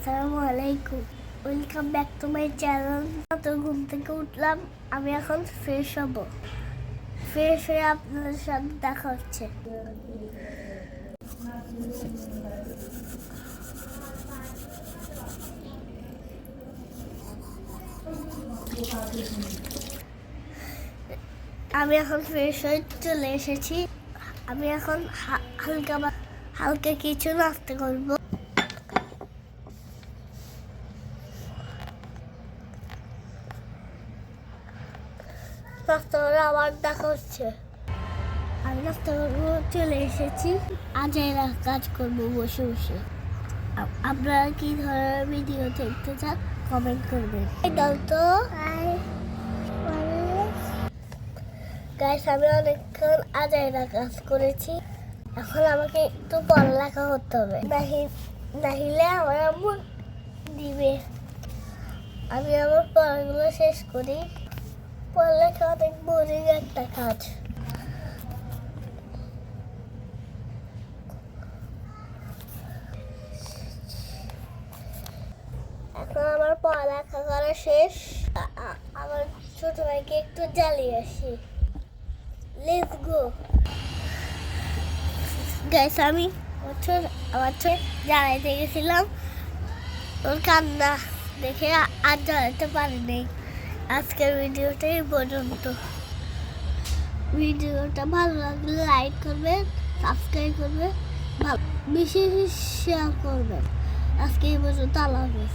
আসসালামু আলাইকুম, welcome back to my channel. তো ঘুম থেকে উঠলাম, আমি এখন ফ্রেশ হব। ফ্রেশ হয়ে আপনাদের সাথে দেখা হচ্ছে। আমি এখন ফ্রেশ হয়ে চলে এসেছি। আমি এখন হালকা কিছু নাস্তা করবো। নাস্তা করে আবার দেখা হচ্ছে। আমি নাস্তা করবো চলে এসেছি। আজ এরা কাজ করবো বসে বসে। আপনারা কি ধরনের ভিডিও দেখতে চান কমেন্ট করবেন। তো গাইস, আমি অনেকক্ষণ আজাইরা কাজ করেছি। এখন আমাকে একটু পড়ালেখা করতে হবে, নাহিলে আমার আম্মু দিবে। আমি আমার পড়াগুলো শেষ করি। পড়ালেখা অনেক বোরিং একটা কাজ। এখন আমার পড়ালেখা করা শেষ। আমার ছোট ভাইকে একটু জ্বালিয়ে আসি। Let's go guys. আমি আমার জ্বালাইতে গেছিলাম, ওর কান্না দেখে আর জ্বালাতে পারিনি। আজকের ভিডিওটা এই পর্যন্ত। ভিডিওটা ভালো লাগলে লাইক করবেন, সাবস্ক্রাইব করবেন, বেশি শেয়ার করবেন। আজকে এই পর্যন্ত, আল্লাহ হাফেজ।